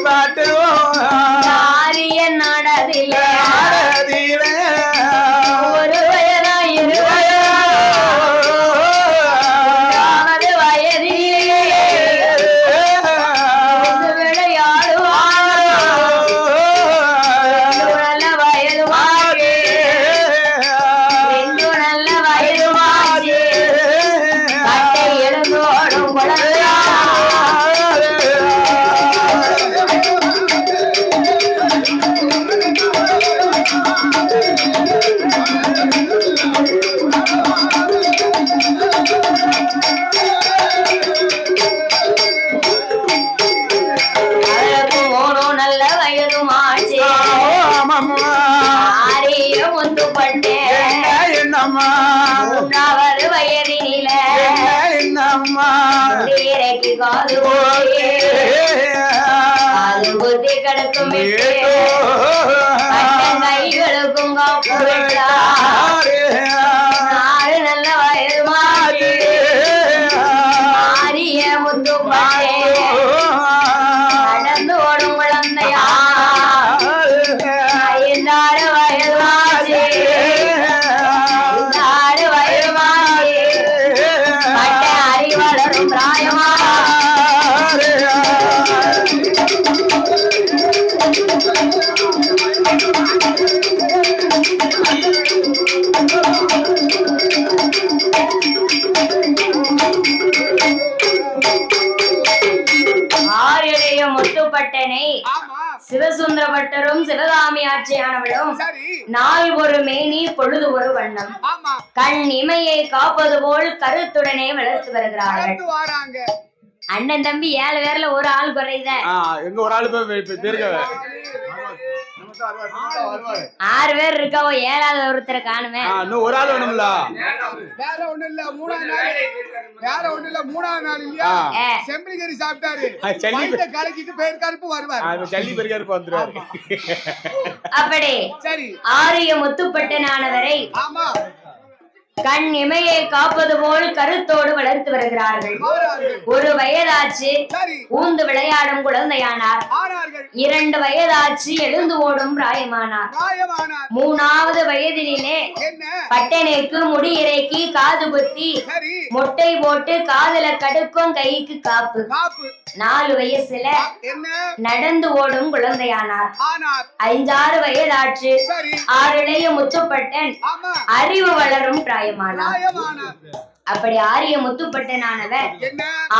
பாட்டு ஆரிய நடதில ஒரு வயதா இரு வயதிலே விளையாடுவார் வயது வாழே நல்ல வயது வாழே கட்டை எழுந்தோடும் குழந்தையா நல்ல வயதுமாச்சே ஆரியம் ஒன்று பட்டேன் மூன்றாவது வயதினில இறக்கி காது அது புத்தி கிடக்கும் கைகளுக்கும் நாலு நல்ல வயதுமாச்சே ஆரிய முத்து பட்டேன் நடந்து ஓடும் குழந்தையா ஐந்தாறு வயதுமாச்சே ஐந்தாறு வயதுமாச்சே பட்ட அறி வளரும் பிராயமா ஆரிய முத்துப்பட்டனை சிவசுந்தர பட்டரும் சிவகாமி ஆட்சியானவளும் நாள் ஒரு மேனி பொழுது ஒரு வண்ணம் கண் இமையை காப்பது போல் கருத்துடனே வளர்த்து வருகிறார்கள். அண்ணன் தம்பி 7 பேர்ல ஒரு ஆள் குறையுத எங்க ஒரு ஆளு 6 பேர் இருக்கா 7வது ஒருத்தரை காணுமே இன்னும் ஒரு ஆள் வேணும்ல வேற ஒண்ணு இல்ல 3ஆவது நாள் இல்லையா செம்பிலிகரி சாப்பிட்டாரு வயித்தை கலக்கிட்டு பேர்கார்ப்பு வருவார் ஜல்லி பேர்கார்ப்பு வந்துருவாரு அப்படி சரி ஆரிய முத்துப்பட்டனானவரை ஆமா கண் இமையை காப்பது போல் கருத்தோடு வளர்த்து வருகிறார்கள். ஒரு வயதாச்சு ஊந்து விளையாடும் குழந்தையானார். 2 வயதாச்சு எழுந்து ஓடும் பிராயமானார். 3வது வயதினிலே பட்டனைக்கு முடி இறக்கி காது குத்தி மொட்டை போட்டு காதுல கடுக்கும் கைக்கு காப்பு. 4 வயசுல நடந்து ஓடும் குழந்தையானார். 5-6 வயதாச்சு ஆறிளைய முத்துப்பட்டன் அறிவு வளரும் பிராயம். அப்படி ஆரிய முத்துப்பட்டனானவர்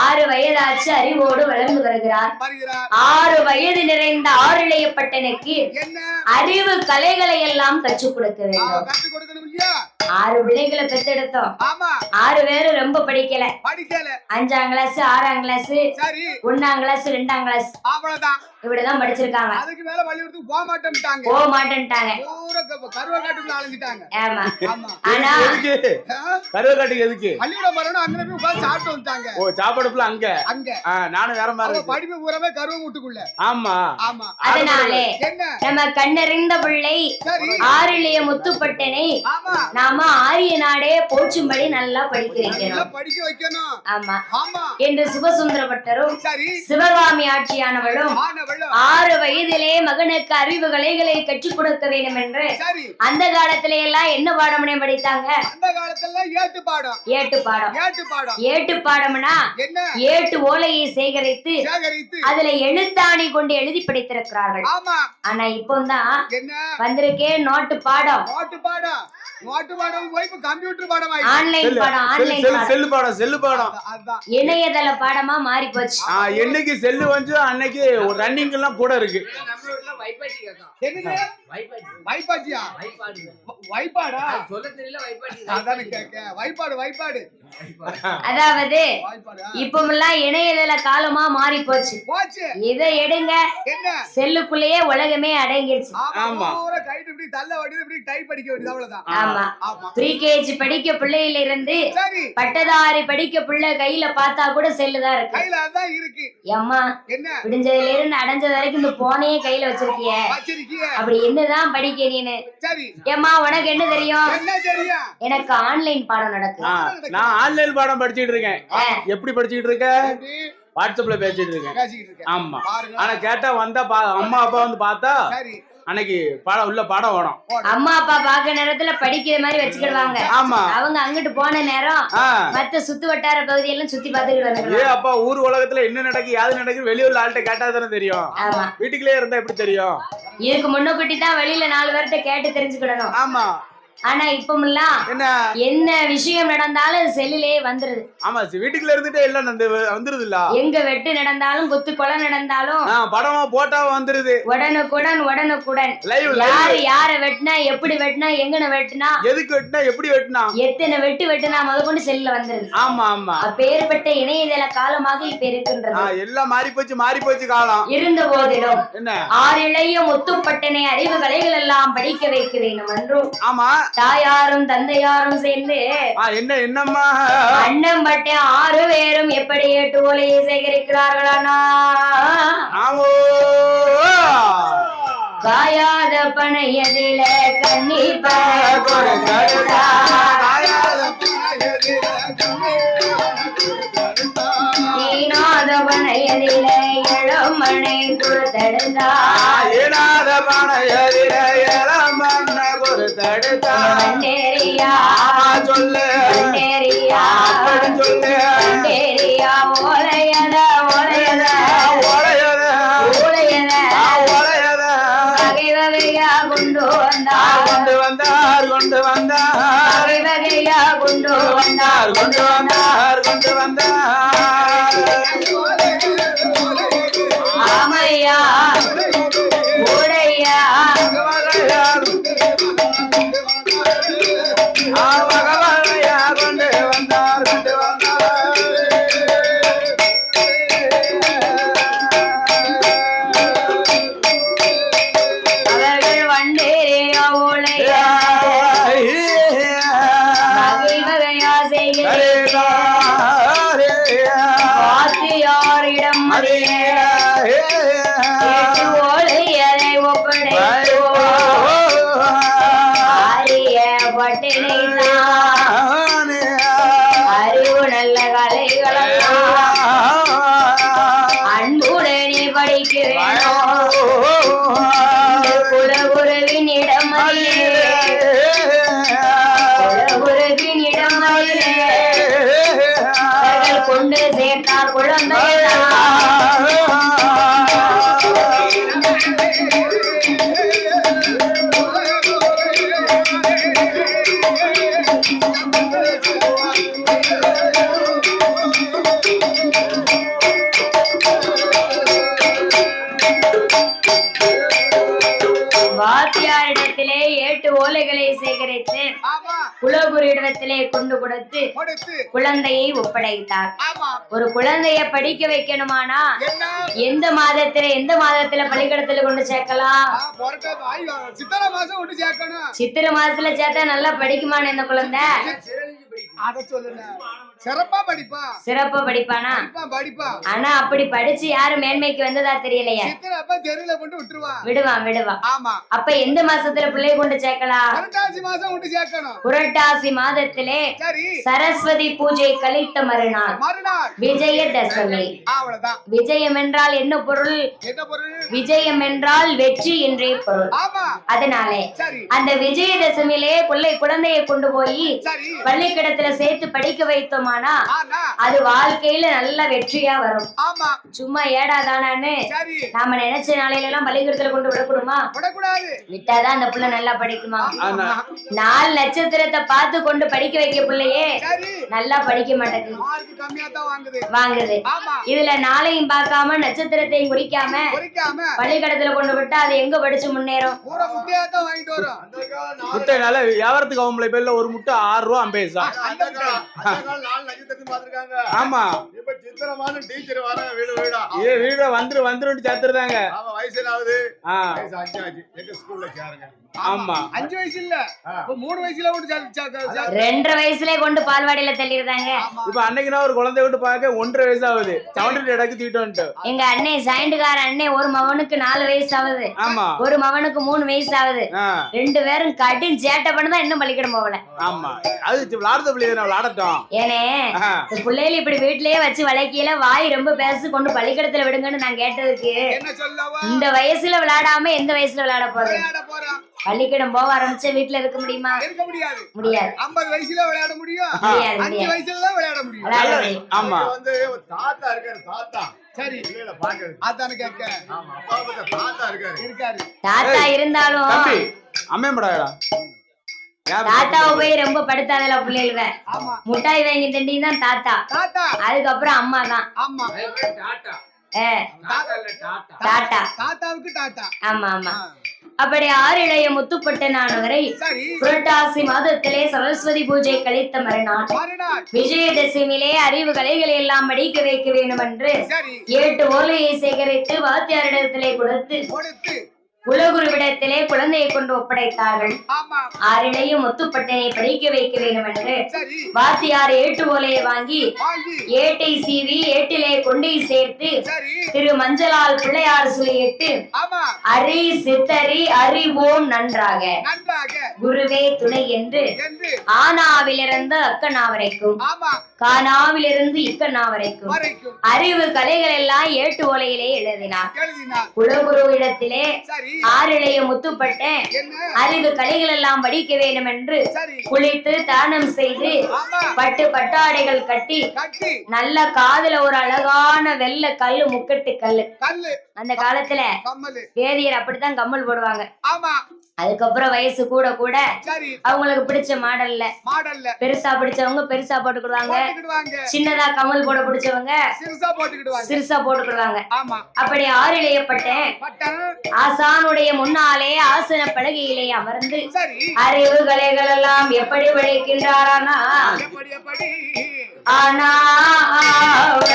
6 வயதாச்சு அறிவோடு வளர்ந்து வருகிறார். 6 வயது நிறைந்த ஆறிளைய பட்டனுக்கு அறிவு கலைகளை எல்லாம் கற்றுக் கொடுக்க வேண்டும். 6 பிள்ளைகளை பெற்றெடுத்தோம். 6 பேரும் ரொம்ப படிக்கல 5ஆம் கிளாஸ் 6ஆம் கிளாஸ் 1ஆம் கிளாஸ் 2ஆம் கிளாஸ் இப்படிதான் படிச்சிருக்காங்க. அதுக்கு மேல பள்ளிக்கூடத்துக்கு போக மாட்டேன்ட்டாங்க. கருவக்காட்டுக்குள்ள அலைஞ்சிட்டாங்க. ஆமா ஆனா கருவக்காட்டுக்கு எதுக்கு பள்ளிக்கூடம் வரணும் அங்க போய் உட்கார்ந்து சாப்பிட்டு வந்துட்டாங்க. ஓ சாப்பாடுல அங்க நானும் வேற மாதிரி படிப்பு பூராவே கருவ வீட்டுக்குள்ள. ஆமா அதனாலே நம்ம கண்ணறிந்த பிள்ளை ஆறிளைய முத்துப்பட்டனை நாம ஆரிய நாடே போச்சும்படி நல்லா படிக்க வைக்கணும். ஆமா என்று சிவசுந்தர பட்டரும் சிவகாமி ஆட்சியானவளும் 6 வயதிலே மகனுக்கு அறிவு கலைகளை கற்றுக் கொடுக்க வேண்டும் என்று அந்த காலத்திலே எல்லாம் என்ன பாடம்னே படித்தாங்க? அந்த காலத்துல ஏட்டு பாடம்னா ஏட்டு ஓலையை சேகரித்து அதுல எழுத்தாணி கொண்டு எழுதி படித்திருக்கிறார்கள். ஆனா இப்போதான் வந்திருக்கே நோட்டு பாடம் கம்ப்யூட்டர் பாடம் ஆன்லைன் பாடம் செல்லு பாடம் இணையதள பாடமா மாறி போச்சு. என்னைக்கு செல்லு வந்து அன்னைக்கு ரன்னிங் எல்லாம் கூட இருக்கு. அதாவது இப்பமெல்லாம் இணையதள காலமா மாறி போச்சு. இதை எடுங்க செல்லுக்குள்ளேயே உலகமே அடங்கிருச்சு. ஆமா ப்ரீகேஜி படிக்க பிள்ளையில இருந்து பட்டதாரி படிக்க பிள்ளை கையில பார்த்தா கூட செல்லுதான் இருக்கு. அம்மா விடிஞ்சதுல இருந்து அடைஞ்சது வரைக்கும் இந்த போனையே கையில வச்சிருக்கிய அப்படி என்னதான் படிக்க நீனு? ஏம்மா உனக்கு என்ன தெரியும்? எனக்கு ஆன்லைன் பாடம் நடக்கும். நான் ஆன்லைன் பாடம் படிச்சிட்டு இருக்கேன். எப்படி படிச்சிட்டு இருக்க? வாட்ஸ்அப்ல பேசிட்டு இருக்கேன். பேசிக்கிட்டு இருக்கேன். ஆமா. பாருங்க. ஆனா கேட்டா வந்தா அம்மா அப்பா வந்து பார்த்தா சரி. அன்னைக்கு படம் ஓடும். அம்மா அப்பா பாக்குற நேரத்துல படிக்கிற மாதிரி வச்சுக்கிடுவாங்க. ஆமா. அவங்க அங்கிட்டு போன நேரம் மத்த சுத்து வட்டார பகுதியெல்லாம் சுத்தி பாத்துக்கிட்டு வந்து. ஏ அப்பா ஊர் உலகத்துல என்ன நடக்கு யாது நடக்கு வெளியூர்ல ஆள்கிட்ட கேட்டா தானே தெரியும். ஆமா. வீட்டுக்குள்ளே இருந்தா எப்படி தெரியும்? இதுக்கு முன்னக்கூட்டி தான் வெளியில 4 பேர்கிட்ட கேட்டு தெரிஞ்சுக்கிடணும். ஆமா. ஆனா இப்பமெல்லாம் என்ன விஷயம் நடந்தாலும் செல்லிலே வந்துருது. ஆமா, வீட்டுக்குள்ள இருந்துட்டு எல்லாம் வந்துருது இல்ல. எங்க வெட்டு நடந்தாலும் குத்து கொலை நடந்தாலும் படமா போட்டாவா வந்துருது. உடனுக்குடன் யாரு யார வெட்டினா எப்படி வெட்டினா எங்கன வெட்டினா எதுக்கு வெட்டினா எப்படி வெட்டினா எத்தனை வெட்டினா முதற்கொண்டு செல்ல வந்துருது. ஆமா ஆமா. அப்பேற்பட்ட இணையதள காலமாக இப்ப இருக்கின்றது. எல்லாம் மாறி போச்சு காலம். இருந்த போதிலும் என்ன ஆறிளைய முத்துப்பட்டனை அறிவு கலைகள் எல்லாம் படிக்க வைக்க வேண்டும் என்றும். ஆமா. தாயாரும் தந்தையாரும் சேர்ந்து என்னம்மா அண்ணன் பட்டை 6 பேரும் எப்படி 8 ஓலையை சேகரிக்கிறார்களானா காயாத பனையதில கண்ணீர் ஈனாத பனையதில இளமனை கொடுத்தெடுத்தா கண்டேரியா சொல்லு கண்டேரியா கண்டேரியா ஓலையத ஓலையத ஓலையத ஓலையத ஓலையத வகை வகையா கொண்டு வந்தார் வகை வகையா கொண்டு வந்தார் ஆமையா ஓடையா அறிவு நல்ல கலைகளெல்லாம் அன்புடனே படிக்க வேணும். குலகுருவினிடம் கொண்டு சேர்த்தார் குழந்தைகள். வாத்தியாரிடத்திலே 8 ஓலைகளை சேகரித்து குலகுருவிடத்திலே கொண்டு கொடுத்து குழந்தையை ஒப்படைத்தார். ஒரு குழந்தைய படிக்க வைக்கணுமானா எந்த மாதத்துல பள்ளிக்கூடத்துல கொண்டு சேர்க்கலாம்? சித்திரை மாசத்துல சேர்த்தா நல்லா படிக்குமான இந்த குழந்தை? சிறப்பா படிப்பானா? ஆனா அப்படி படிச்சு யாரு மேன்மைக்கு வந்ததா தெரியலையா? விடுவான். அப்ப எந்த மாசத்துல பிள்ளை கொண்டு சேர்க்கலாம்? புரட்டாசி மாதத்திலே சரஸ்வதி பூஜை கழித்த மறுநாள் விஜயதசமி. விஜயம் என்றால் என்ன பொருள்? விஜயம் என்றால் வெற்றி என்றே பொருள். அதனாலே அந்த விஜயதசமியிலே குழந்தையை கொண்டு போய் பள்ளிக்கூடத்துல சேர்த்து படிக்க வைத்தோமானா அது வாழ்க்கையில நல்ல வெற்றியா வரும். சும்மா ஏடாதானு நாம நினைச்ச நாளையில எல்லாம் பள்ளிக்கூடத்துல கொண்டு விடக்கூடுமா? விட்டாதான் அந்த பிள்ளை நல்லா படிக்குமா? 4 நட்சத்திரத்தை பார்த்து கொண்டு படிக்க வைக்க பிள்ளையே நல்லா படிக்க மாட்டேங்குது, வாங்குது. இதுல நாளையும் பார்க்காம நட்சத்திரத்தையும் குறிக்காம பள்ளிக்கூடத்துல கொண்டு விட்டா அது எங்க படிச்சு முன்னேறும்? முட்டைனால வியாபாரத்துக்கு அவங்களை பேர்ல ஒரு முட்டை 6 ரூபா 50 பைசா. ஆமா, வீடு வந்துரும் சேர்த்துருந்தாங்க. ஆமா, 5 வயசு இல்ல 3 வயசுல 2 வயசுல கொண்டு பால்வாடியில தள்ளிருந்தாங்க. இப்ப அன்னைக்கு நான் ஒரு குழந்தை விட்டு பார்க்க 1.5 வயசு ஆகுது. சவுண்டர் இடக்கு தூக்கிட்டு எங்க அண்ணே சாயண்டுகார அண்ணே ஒரு மவனுக்கு 4 வயசு ஆகுது. ஆமா, ஒரு மவனுக்கு 3 வயசு ஆகுது. 2 பேரும் கடும் சேட்டை பண்ணதான் இன்னும் பள்ளிக்கூடம் போகல. ஆமா, அது விளையாடுறது விளையாடட்டும். ஏனே கேட்டேன், இந்த பிள்ளைகள் இப்படி வீட்லயே வச்சு வளர்க்கையில வாய் ரொம்ப பேசு, கொண்டு பள்ளிக்கூடத்துல விடுங்கன்னு நான் கேட்டதுக்கு இந்த வயசுல விளையாடாம எந்த வயசுல விளையாட போறேன்? பள்ளிக்கூடம் போக ஆரம்பிச்சா வீட்டுல இருக்க முடியுமா? முடியாது. 50 வயசுல விளையாட முடியும், 5 வயசுல தான் விளையாட முடியும். ஆமா வந்து ஒரு தாத்தா இருக்காரு, தாத்தா சரி இல்ல பாக்குறது. அதானே கேக்க. ஆமா, அப்பாவுக்கு தாத்தா இருக்காரு. தாத்தா இருந்தாலும் தம்பி அம்மேம்படாடா தாத்தாவை போய் ரொம்ப படுத்தாதல பிள்ளைகள. ஆமா, முட்டாய் வாங்கி தண்டி தான் தாத்தா, தாத்தா அதுக்கப்புறம் அம்மா தான். ஆமா, டாட்டா தாத்தா டாட்டா தாத்தாவுக்கு டாட்டா. ஆமா ஆமா. அப்படி 6 இளைய முத்துப்பட்டனானவரை சரி புரட்டாசி மாதத்திலே சரஸ்வதி பூஜை கழித்த மறுநாள் மறுநாள் விஜயதசமியிலே அறிவு கலைகளை எல்லாம் படிக்க வைக்க வேண்டும் என்று சரி 8 ஓலையை சேகரித்து வாத்தியாரிடத்திலே கொடுத்து கொடுத்து குலகுருவிடத்திலே குழந்தையை கொண்டு ஒப்படைத்தார்கள். ஆமா 6 இளைய முத்துப்பட்டனை படிக்க வைக்க வேண்டும் என்று சரி வாத்தியார் 8 ஓலையை வாங்கி வாங்கி ஏட்டை சீவி ஏட்டிலே கொண்டை சேர்த்து சரி திரு மஞ்சளால் பிள்ளையார் சொல்லிட்டு ஆமா அரி சித்தரி அறிவோம் நன்றாக நன்றாக குருவே துணை என்று என்று ஆனாவிலிருந்து அக்கனா வரைக்கும் ஆமா கானாவிலிருந்து இக்கனா வரைக்கும் வரைக்கும் அறிவு கலைகள் எல்லாம் 8 ஓலையிலே எழுதினார். எழுதினார். குலகுருவிடத்திலே சரி 6 இளைய முத்துப்பட்டேன் என்ன அறிவு கலைகள் எல்லாம் படிக்க வேண்டும் என்று சரி குளித்து தானம் செய்து ஆமா பட்டு பட்டாடைகள் கட்டி கட்டி நல்ல காதுல ஒரு அழகான வெள்ளை கல்லு முக்கட்டு கல்லு. கல்லு அந்த காலத்துல கம்மலு வேதியர் அப்படித்தான் கம்மல் போடுவாங்க. ஆமா அதுக்கப்புறம் வயசு கூட கூட சரி அவங்களுக்கு பிடிச்ச மாடல்ல மாடல்ல பெருசா பிடிச்சவங்க பெருசா போட்டுக்கிடுவாங்க, போட்டுக்கிடுவாங்க, சின்னதா கமல் போட பிடிச்சவங்க சிறுசா போட்டுக்கிடுவாங்க. சிறுசா போட்டுக்கிடுவாங்க. ஆமா அப்படி 6 இளையப்பட்டேன் பட்டன் ஆசானுடைய முன்னாலே ஆசன பலகையிலே அமர்ந்து சரி அறிவு கலைகள் எல்லாம் எப்படி படிக்கின்றாரானா எப்படி எப்படி ஆனா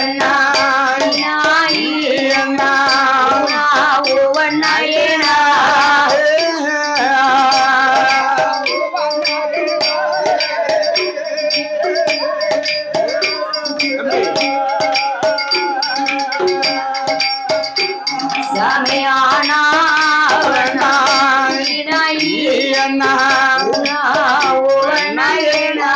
அண்ணா, நாயி அண்ணா, ஒவ்வொன்னாயினா சமையானா அண்ணா ஒவ்வொன்னாயினா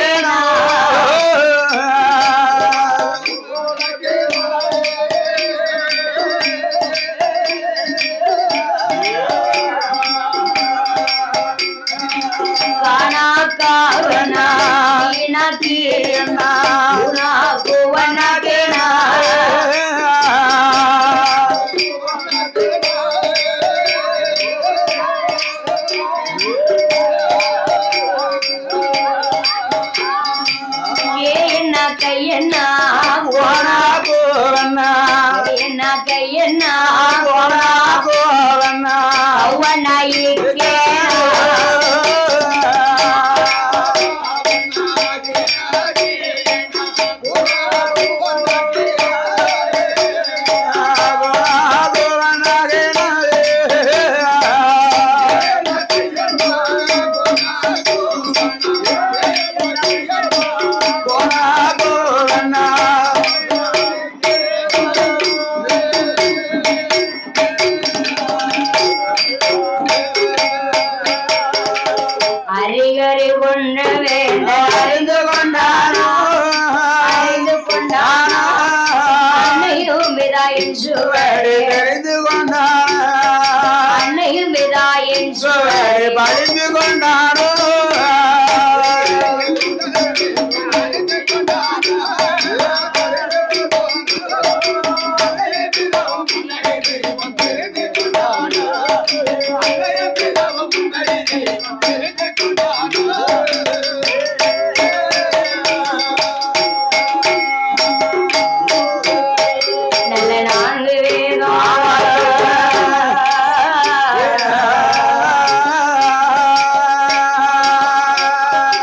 ஏனா பழிந்து கொண்டாரோ நல்ல நான்கு வேதம்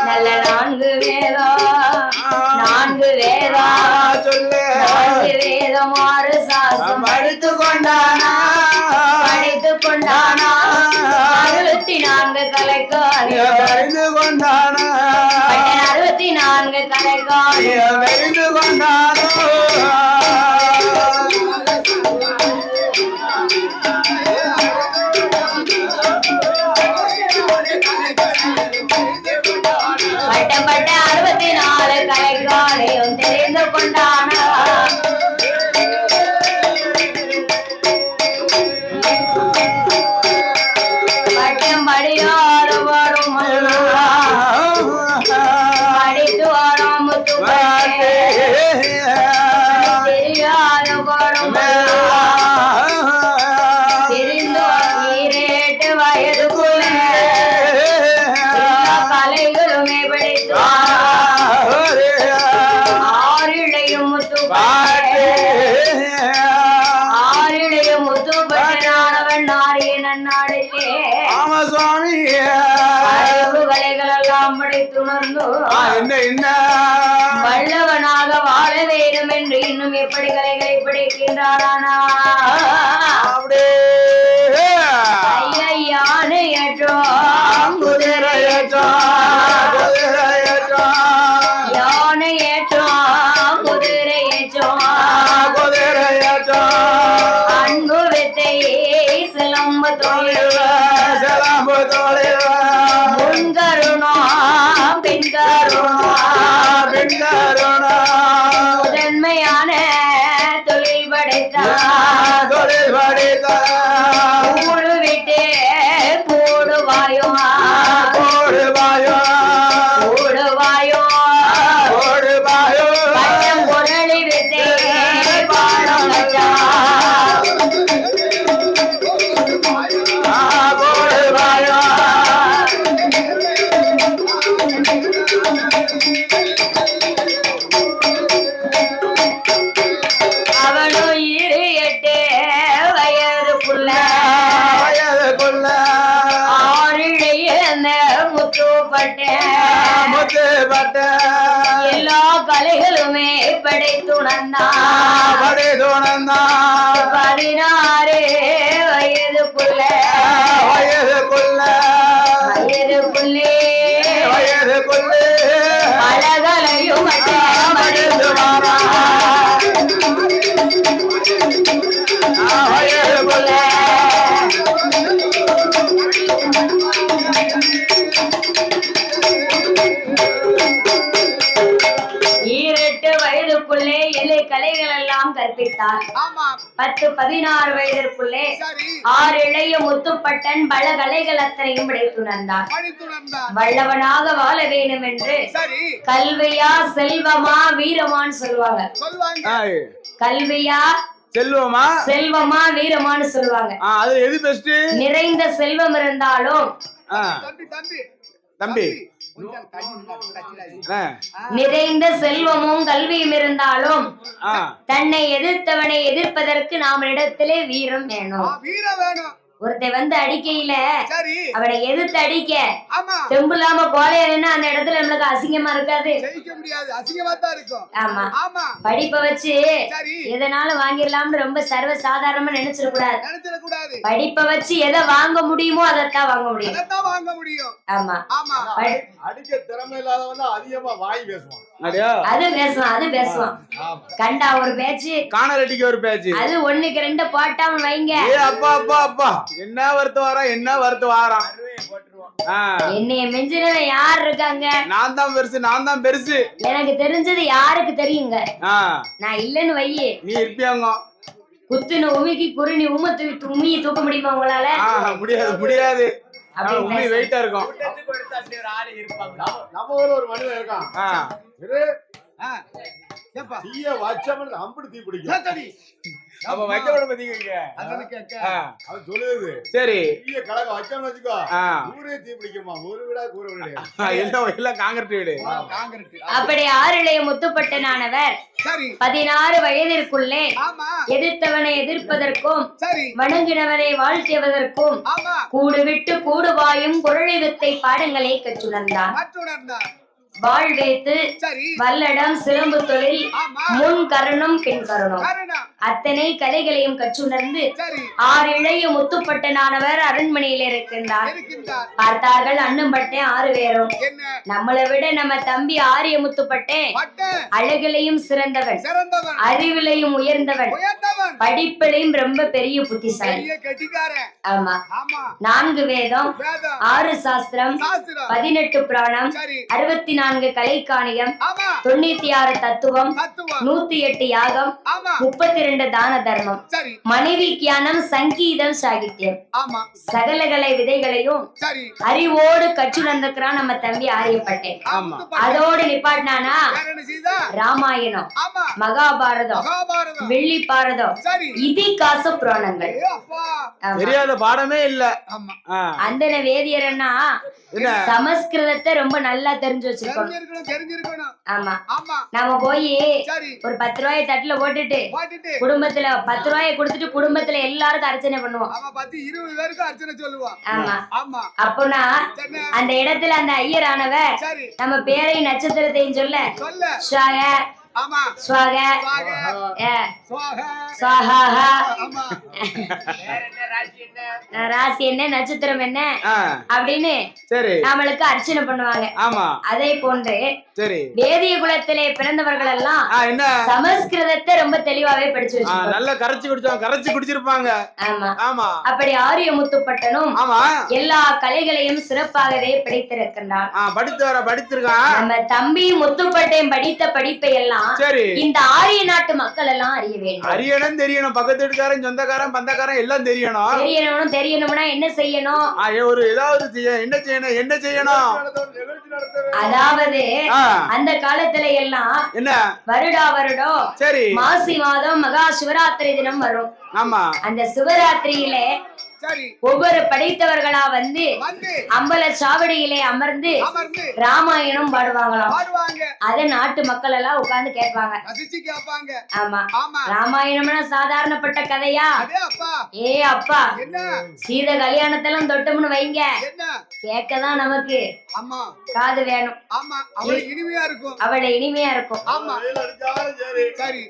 நல்ல நான்கு வேதம் நான்கு வேதம் சொல்லு நான்கு வேதம் ஆறு சாசம் படித்து கொண்டானா படித்துக் கொண்டானா 64 கலைக்காரியம் தெரிந்து கொண்டானா 64 கலைக்காரியம் தெரிந்து கொண்டானோ பட்டப்பட்ட 64 கலைக்காரியம் தெரிந்து கொண்டானா பட்டம் படியாறு வரும் படித்து வரும் முத்து தெரியாத வரும் தெரிந்து ஈரேட்டு வயதுக்குள்ள எல்லா கலைகளுமே படித்து ஆறிழையும் முத்து ஆறிழையும் முத்து பட்டனானவன் நாரிய நன்னாடிலே ஆமா சுவாமி அறிவு கலைகள் எல்லாம் படித்துணர்ந்து என்ன வல்லவனாக வாழ வேண்டும் என்று இன்னும் எப்படி கலைகளை படிக்கின்றானா அப்படியே ஐயானு ஏற்றோம் யானை ஏற்றோம் குதிரை ஏற்றோம் அன்பு வித்தை சிலம்பு தொழில் முன்கருணா பெண்கருணா முதன்மையான தொழில் படைத்தார் கூடு விட்டு கூடுவாயோ கூடுவாயோ பட்டம் பொருளி விட்டு பாடம் கற்றா அவனும் 8 வயதுக்குள்ள ஆறிழைய முத்துப்பட்ட எல்லா கலைகளுமே படைத்துணர்ந்தான் 16 வயதுக்குள்ளே அழகலையும் ஈரெட்டு வயதுக்குள்ளே எல்லை கலைகள் எல்லாம் கற்பித்தார் 10-16 வயதிற்குள்ளே 6 இளைய முத்துப்பட்டன் பல கலைகள் அத்தனையும் படைத்துணர்ந்தார் வல்லவனாக வாழ வேண்டும் என்று கல்வியா செல்வமா வீரமான்னு சொல்லுவாங்க கல்வியா செல்வமா வீரமான்னு சொல்லுவாங்க அது எது பெஸ்ட் நிறைந்த செல்வம் இருந்தாலும் தம்பி நிறைந்த செல்வமும் கல்வியும் இருந்தாலும் தன்னை எதிர்த்தவனை எதிர்ப்பதற்கு நாம் இடத்திலே வீரம் வேணும் ஒருத்த வந்து அடிக்கையில அவனை எதிர்த்து அடிக்க தெம்பு இல்லாம கோலையா அந்த இடத்துல நம்மளுக்கு அசிங்கமா இருக்காது ஆமா படிப்பை வச்சு எதனாலும் வாங்கிடலாம்னு ரொம்ப சர்வ சாதாரணமா நினைச்சிட கூடாது படிப்பை வச்சு எதை வாங்க முடியுமோ அதைத்தான் வாங்க முடியும் ஆமா அடிக்க திறமை இல்லாதவன் அதிகமா வாய் பேசுவான் அது பேசுவான் கண்டா ஒரு பேச்சு காணல் அடிக்க ஒரு பேச்சு அது 1க்கு 2 போட்டாம வைங்க அப்பா என்ன வருத்து வாரான் என்னைய மிஞ்சினவன் யார் இருக்காங்க நான் தான் பெருசு எனக்கு தெரிஞ்சது யாருக்கு தெரியுங்க நான் இல்லன்னு வையே நீ இருப்பியாங்க குத்துன உமிக்கு குருணி உமியை தூக்க முடியுமா உங்களால முடியாது வெயிட்டா இருக்கும் நம்ம ஒரு மனிதன் இருக்கான் தீய வச்சவன் அம்புடு தீ பிடிக்கும் அப்ப வைக்க விட பாத்தீங்க. அண்ணனு கேட்க அது சொல்லுது. சரி பெரிய கலகம் வச்சோம்னு வச்சுக்கோ. ஆ. ஊரே தீ பிடிக்குமா. ஒரு வீடா கூற வீடு. எல்லாம் காங்கிரட் வீடு. காங்கிரட். அப்படி ஆறிளைய முத்துப்பட்டனானவர் சரி 16 வயதிற்குள்ளே ஆமா எதிர்த்தவனை எதிர்ப்பதற்கும் சரி வணங்கினவரை வாழ்த்தியவதற்கும் ஆமா கூடு விட்டு கூடுவாயும் குரலை வித்தை பாடங்களை கற்றுணர்ந்தார். மற்றுணர்ந்தார். வாழ் வைத்து சரி வல்லடம் சிலம்பு தொழில் ஆமா முன் கரணம் பின் கரணம் காரணம் அத்தனை கலைகளையும் கற்றுணர்ந்து சரி 6 இளைய முத்துப்பட்டனானவர் அரண்மனையில் இருக்கின்றார். இருக்கின்றார். பார்த்தார்கள் அண்ணன் பட்டேன் 6 பேரும். என்ன நம்மளை விட நம்ம தம்பி ஆரிய முத்துப்பட்டேன் பட்ட அழகிலையும் சிறந்தவன், சிறந்தவன், அறிவிலையும் உயர்ந்தவன், உயர்ந்தவன், படிப்பிலையும் ரொம்ப பெரிய புத்திசாலி. பெரிய கெட்டிக்காரன். ஆமா ஆமா 4 வேதம், வேதம், 6 சாஸ்திரம், சாஸ்திரம், 18 புராணம், சரி 64 கலைக்காணியம், ஆமா 96 தத்துவம், தத்துவம், 108 யாகம், ஆமா 32 தான தர்மம், சரி மனைவி கியானம், சங்கீதம், சாகித்யம், ஆமா சகலகலை விதைகளையும் சரி அறிவோடு கற்றுணர்ந்துக்கிறான் நம்ம தம்பி ஆரியப்பட்டேன். ஆமா. அதோடு நிப்பாட்டினானா வேற என்ன செய்தா? ராமாயணம், ஆமா மகாபாரதம், மகாபாரதம், வெள்ளி பாரதம், சரி இதிகாச புராணங்கள். ஏ அப்பா ஆமா. தெரியாத பாடமே இல்ல. ஆமா அந்தன வேதியர்னா என்ன சமஸ்கிருதத்தை ரொம்ப நல்லா தெரிஞ்சு வச்சிருக்கணும். தெரிஞ்சிருக்கணும் தெரிஞ்சிருக்கணும். ஆமா ஆமா நாம போய் சரி ஒரு 10 ரூபாயை தட்டுல போட்டுட்டு பாட்டுட்டு குடும்பத்துல 10 ரூபாயை கொடுத்துட்டு குடும்பத்துல எல்லாருக்கும் அர்ச்சனை பண்ணுவோம். ஆமா 10 20 பேருக்கு அர்ச்சனை சொல்லுவான். ஆமா ஆமா அப்போனா சரி அந்த இடத்துல அந்த ஐயரானவர் சரி நம்ம பேரையும் நட்சத்திரத்தையும் சொல்ல சொல்ல ஸ்வாக ஆமா ஸ்வாக சுவாக ஏ, சுவாக ஸ்வாஹாஹா, ஆமா ராசி என்ன நட்சத்திரம் என்ன ஆ, அப்படின்னு சரி நம்மளுக்கு அர்ச்சனை பண்ணுவாங்க. ஆமா அதே போன்று சரி. வேதிய குலத்திலே பிறந்தவர்கள் எல்லாம் என்ன சமஸ்கிருதத்தை ரொம்ப தெளிவாவே படிச்சு வச்சிருக்காங்க. நல்லா கரைச்சு குடிச்சோம், கரைச்சு குடிச்சிருப்பாங்க. ஆமா ஆமா அப்படி ஆரிய முத்துப்பட்டனும் ஆமா எல்லா கலைகளையும் சிறப்பாகவே படித்திருக்கின்றான். படித்திருக்கான். நம்ம தம்பி முத்துப்பட்டையும் படித்த படிப்பை எல்லாம் சரி இந்த ஆரிய நாட்டு மக்கள் எல்லாம் அறிய வேண்டும். அறியணும், தெரியணும். பக்கத்து வீட்டுக்காரன், சொந்தக்காரன், பந்தக்காரன் எல்லாம் தெரியணும். தெரியணும்னா என்ன செய்யணும்? ஒரு ஏதாவது என்ன செய்யணும், என்ன செய்யணும்? நிகழ்ச்சி நடத்த அதாவது ஆ, அந்த காலத்துல எல்லாம் என்ன வருடா வருடம் சரி மாசி மாதம் மகா சிவராத்திரி தினம் வரும். ஆமா அந்த சிவராத்திரியிலே சரி ஒவ்வொரு படைத்தவர்களா வந்து வந்து அம்பல சாவடியிலே அமர்ந்து அமர்ந்து ராமாயணம் பாடுவாங்களாம். பாடுவாங்க. அத நாட்டு மக்கள் எல்லாம் உட்கார்ந்து கேட்பாங்க. ரசிச்சு கேட்பாங்க. ஆமா ஆமா ராமாயணம்னா சாதாரணப்பட்ட கதையா? அதே அப்பா ஏ அப்பா என்ன சீத கல்யாணத்தெல்லாம் தொட்டோம்னு வைங்க, என்ன கேட்கதான் நமக்கு ஆமா காது வேணும். ஆமா அவளுக்கு இனிமையா இருக்கும். அவளை இனிமையா இருக்கும். ஆமா வெயில் அடிச்சாலும் சரி சரி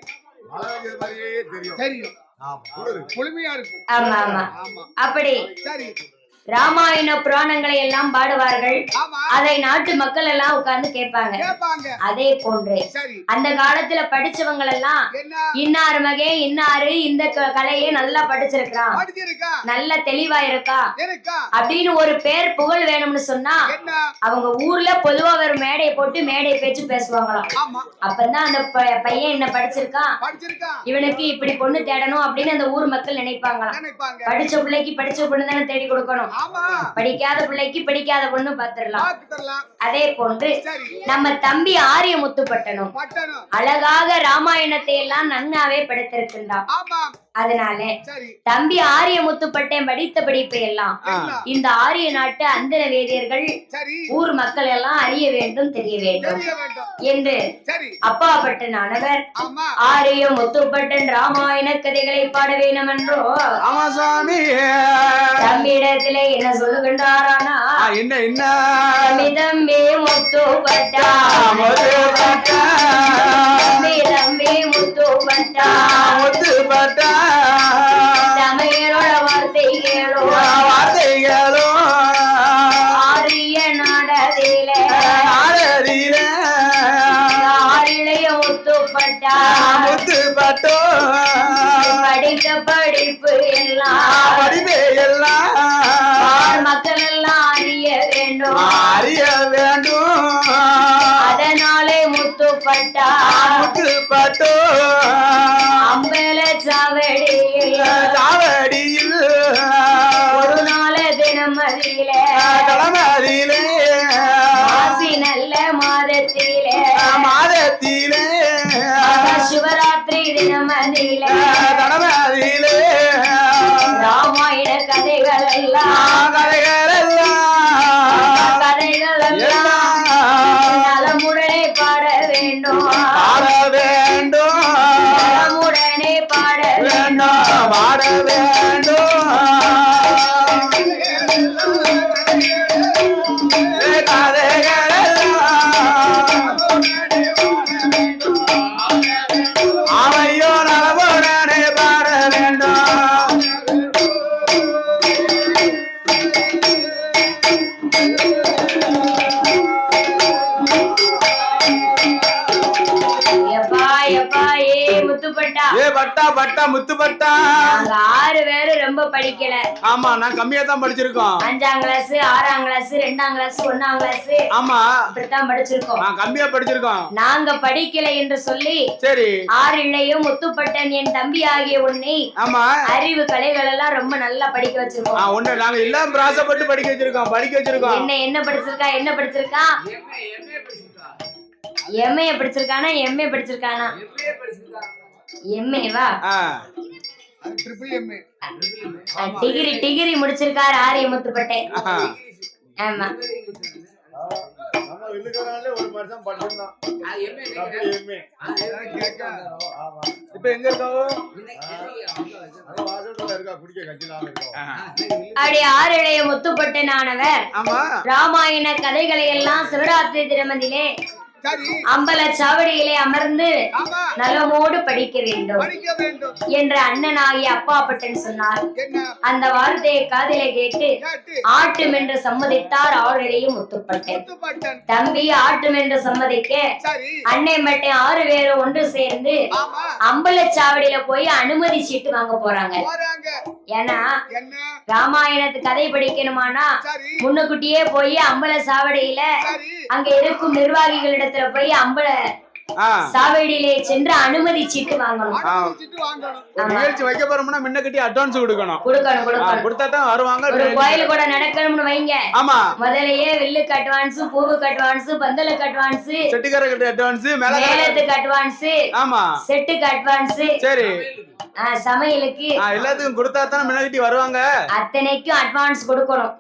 மழை பெய்யுற மாதிரியே தெரியும். தெரியும். ஆமா குளிரு. குளுமையா இருக்கும். ஆமா ஆமா ஆமா அப்படி சரி ராமாயண புராணங்களை எல்லாம் பாடுவார்கள். ஆமா அதை நாட்டு மக்கள் எல்லாம் உட்கார்ந்து கேட்பாங்க. கேட்பாங்க. அதே போன்று சரி அந்த காலத்துல படிச்சவங்க எல்லாம் என்ன இன்னாரு மகே இன்னாரு இந்த கலையை நல்லா படிச்சிருக்கான், படிச்சிருக்கா நல்ல தெளிவா இருக்கா இருக்கா அப்படின்னு ஒரு பேர் புகழ் வேணும்னு சொன்னா என்ன அவங்க ஊர்ல பொதுவா ஒரு மேடையை போட்டு மேடை பேச்சு பேசுவாங்களாம். ஆமா அப்பதான் அந்த பையன் என்ன படிச்சிருக்கான், படிச்சிருக்கா இவனுக்கு இப்படி பொண்ணு தேடணும் அப்படின்னு அந்த ஊர் மக்கள் நினைப்பாங்களாம். நினைப்பாங்க. படிச்ச பிள்ளைக்கு படிச்ச பொண்ணு தானே தேடி கொடுக்கணும், ஆமா படிக்காத பிள்ளைக்கு படிக்காத பொண்ணு பாத்துடலாம். பாத்து தரலாம். அதே போன்று சரி நம்ம தம்பி ஆரிய முத்துப்பட்டனும் பட்டணும். அழகாக ராமாயணத்தை எல்லாம் நன்னாவே படித்திருக்கின்றான். ஆமா அதனால சரி தம்பி ஆரிய முத்துப்பட்டேன் படித்த படிப்பை எல்லாம் என்ன? இந்த ஆரிய நாட்டு அந்தர வேதியர்கள் சரி ஊர் மக்கள் எல்லாம் அறிய வேண்டும், தெரிய வேண்டும் தெரிய வேண்டும். என்று சரி அப்பாப்பட்டனானவர் ஆமா ஆரிய முத்துப்பட்டன் ராமாயண கதைகளை பாட வேண்டும் என்றோ ஆமா சாமி. தம்மிடத்திலே என்ன சொல்லுகின்றாரானா, என்ன என்ன தம்பி தம்பி முத்துப்பட்டா, முத்துப்பட்டா, தம்பி தம்பி முத்துப்பட்டா, முத்துப்பட்டா, தமிழோட வார்த்தை கேளோ, வார்த்தைகளும் ஆரிய நாடதிலே ஆரதியில ஆரிழைய முத்துப்பட்டா, முத்துப்பட்டோ படித்த படிப்பு எல்லாம் படிப்பே எல்லாம் ஆர் மக்கள் எல்லாம் அறிய வேண்டும். அறிய வேண்டும். அதனாலே முத்துப்பட்டா முத்துப்பட்டோ அம்பல சாவடியில் தாவடியில் ஒரு நாள தினமதியிலே கடமதியிலே மாசி நல்ல மாதத்திலே மாதத்திலே சிவராத்திரி தினமதியிலே கடமதியிலே அதிலே ராமாயண கதைகள் எல்லாம் கதைகள் எல்லாம் நலமுடனே பாட வேண்டும் நலமுடனே பாட வேண்டும் பாட வேண்டும் அவையோ நலமுடனே பாட வேண்டும். எப்பா எப்பா ஏ முத்துப்பட்டா ஏ பட்டா பட்டா முத்து பட்டா. நாங்க 6 பேரும் ரொம்ப படிக்கல. ஆமா நான் கம்மியா தான் படிச்சிருக்கோம். 5ஆம் கிளாஸ் 6ஆம் கிளாஸ் 2ஆம் கிளாஸ் 1ஆம் கிளாஸ் ஆமா இப்படித்தான் படிச்சிருக்கோம். நான் கம்மியா படிச்சிருக்கோம். நாங்க படிக்கல என்று சொல்லி சரி 6 இளையும் முத்துப்பட்டன் என் தம்பி ஆகிய உன்னை ஆமா அறிவு கலைகள் எல்லாம் ரொம்ப நல்லா படிக்க வச்சிருக்கோம். ஒண்ணு நாங்க எல்லாம் பிராசப்பட்டு படிக்க வச்சிருக்கோம். என்ன படிச்சிருக்கா எம்ஏ படிச்சிருக்கானா எம்ஏ படிச்சிருக்கானா எம்ஏவா டிகிரி முடிச்சிருக்காரு ஆரிய முத்துப்பட்டேன். ஆமா நம்ம வில்லுக்காரங்களே ஒரு வருஷம் படிச்சிருந்தோம். இப்ப எங்க இருக்கோம்? இருக்கா குடிக்க கட்சியிலாம இருக்கோம். அப்படி 6 இளைய முத்துப்பட்டனானவர் ஆமா ராமாயண கதைகளை எல்லாம் சிவராத்திரி திருமதியிலே அம்பல சாவடியிலே அமர்ந்து நலமோடு படிக்க வேண்டும் என்ற அண்ணனாகிய அப்பாப்பட்டன் சொன்னார். அந்த வார்த்தையை காதிலே கேட்டு ஆட்டும் என்று சம்மதித்தார் 6 இளைய முத்துப்பட்டன். தம்பி ஆட்டும் என்று சம்மதிக்க அன்னை மட்டும் 6 பேரும் ஒன்று சேர்ந்து அம்பல சாவடியில போய் அனுமதி சீட்டு வாங்க போறாங்க. ஏன்னா ராமாயணத்து கதை படிக்கணுமானா முன்னுக்குட்டியே போய் அம்பல சாவடியில அங்க இருக்கும் நிர்வாகிகளிடத்துல போய் அம்பல சாவடியிலே சென்று அனுமதி சீட்டு வாங்கணும். நிகழ்ச்சி வைக்க போறோம்னா முன்ன கட்டி அட்வான்ஸ் கொடுக்கணும். கொடுத்தா தான் வருவாங்க. ஒரு கோயில் கூட நடக்கணும்னு வைங்க. ஆமா முதலையே வில்லுக்கு அட்வான்ஸ், பூவுக்கு அட்வான்ஸ், பந்தலுக்கு அட்வான்ஸ், செட்டிக்காரருக்கு அட்வான்ஸ், மேளத்துக்கு அட்வான்ஸ், ஆமா செட்டுக்கு அட்வான்ஸ், சரி சமையலுக்கு எல்லாத்துக்கும் கொடுத்தா தான் முன்ன கட்டி வருவாங்க. அத்தனைக்கும் அட்வான்ஸ் கொடுக்கணும்.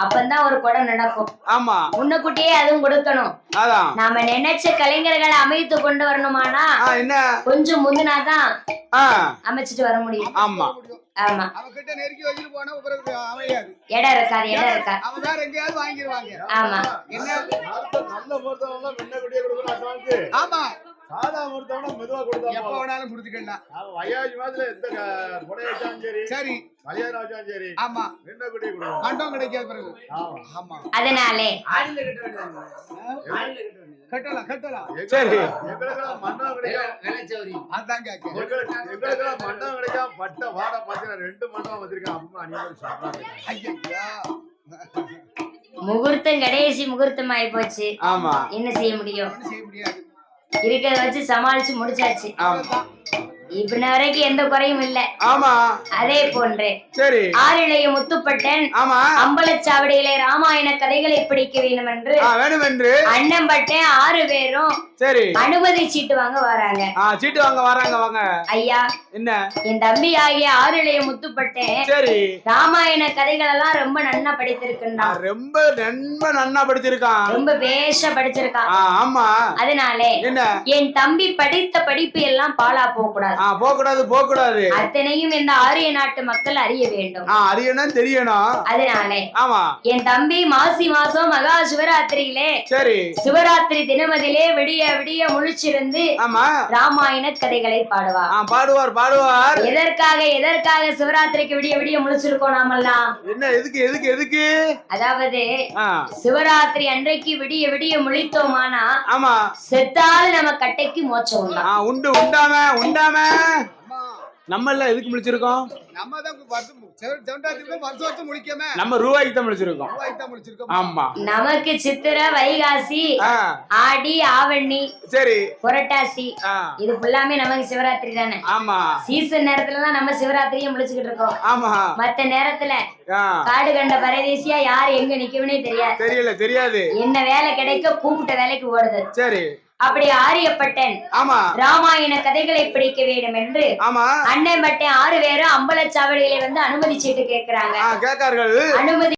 அப்பதான் ஒரு கொடை நடக்கும். ஆமா முன்னக்கூட்டியே அதுவும் கொடுக்கணும். அதான் நாம நினைச்ச கலைஞர்களை அமைத்து கொண்டு வரணுமானா என்ன கொஞ்சம் முந்தினாதான் அமைச்சிட்டு வர முடியும். ஆமா ஆமா அவகிட்ட நெருக்கி வச்சுட்டு போனா அமையாது. இடம் இருக்காது. அவங்க வேற எங்கேயாவது வாங்கிடுவாங்க. ஆமா என்ன நல்ல பொறுத்தவங்க முன்னக்கூடியே கொடுக்கணும் அட்வான்ஸ். ஆமா சாதா பொறுத்தவங்க மெதுவா கொடுத்தா எப்ப வேணாலும் கொடுத்துக்கலாம். வயாஜி மாதிரி எந்த கொடை வச்சாலும் சரி சரி கல்யாணம் வச்சாலும் சரி ஆமா முன்னக்கூடியே கொடுக்கணும். மண்டம் கிடைக்காது பிறகு. ஆமா அதனாலே கட்டலாம் சரி எங்களுக்கெல்லாம் மண்டம் கிடைக்கும். அதான் கேட்க எங்களுக்கெல்லாம் மண்டம் கிடைக்காம பட்ட வாட பாத்தீங்கன்னா 2 மண்டம் வச்சிருக்கேன். அப்பமா அநியாயம் சாப்பிடாங்க. ஐயா முகூர்த்தம் கடைசி முகூர்த்தம் ஆயி போச்சு. ஆமா என்ன செய்ய முடியும்? செய்ய முடியாது. இருக்கிறத வச்சு சமாளிச்சு முடிச்சாச்சு. இப்ப வரைக்கும் எந்த குறையும் இல்ல. ஆமா அதே போன்று சரி 6 இளைய முத்துப்பட்டன் ஆமா அம்பலச்சாவடியிலே ராமாயண கதைகளை படிக்க வேண்டும் என்று வேணும் என்று அண்ணன் பட்டேன் 6 பேரும் சரி அனுமதி சீட்டு வாங்க வராங்க. சீட்டு வாங்க வராங்க. வாங்க ஐயா என்ன என் தம்பி ஆகிய 6 இளைய முத்துப்பட்டேன் சரி ராமாயண கதைகள் எல்லாம் ரொம்ப நன்னா படித்திருக்கான். ரொம்ப நன்னா படிச்சிருக்கான். ரொம்ப பேஷா படிச்சிருக்கான். ஆமா அதனாலே என்ன என் தம்பி படித்த படிப்பு எல்லாம் பாழா போக கூடாது. போக கூடாது. அத்தனையும் இந்த ஆரிய நாட்டு மக்கள் அறிய வேண்டும். அறியணும் தெரியணும். அதனாலே ஆமா என் தம்பி மாசி மாசம் மகா சிவராத்திரியிலே சரி சிவராத்திரி தினமதிலே விடிய விடிய முழிச்சிருந்து ஆமா ராமாயண கதைகளை பாடுவார். எதற்காக சிவராத்திரிக்கு விடிய விடிய முழிச்சிருக்கோம் நாமெல்லாம்? என்ன எதுக்கு அதாவது சிவராத்திரி அன்றைக்கு விடிய விடிய முழித்தோமானா ஆமா செத்தாலும் நம்ம கட்டைக்கு மோட்சம் உண்டாம நம்ம எல்லாம் எதுக்கு முடிச்சிருக்கோம்? நம்ம ரூபாய்க்கு தான் முடிச்சிருக்கோம். ஆமா நமக்கு சித்திரை வைகாசி ஆடி ஆவணி சரி புரட்டாசி இது ஃபுல்லாமே நமக்கு சிவராத்திரி தானே. ஆமா சீசன் நேரத்துல தான் நம்ம சிவராத்திரியை முடிச்சுக்கிட்டு இருக்கோம். ஆமா மத்த நேரத்துல காடு கண்ட பரதேசியா யாரு எங்க நிக்கவே தெரியாது. தெரியாது. என்ன வேலை கிடைக்க கூப்பிட்ட வேலைக்கு ஓடுது. சரி அப்படி ஆரியப்பட்டன் ஆமா ராமாயண கதைகளை படிக்க வேண்டும் என்று ஆமா அண்ணன் பட்டன் 6 பேரும் அம்பலச்சாவடிகளை வந்து அனுமதி சீட்டு கேட்கிறாங்க. கேட்கார்கள். அனுமதி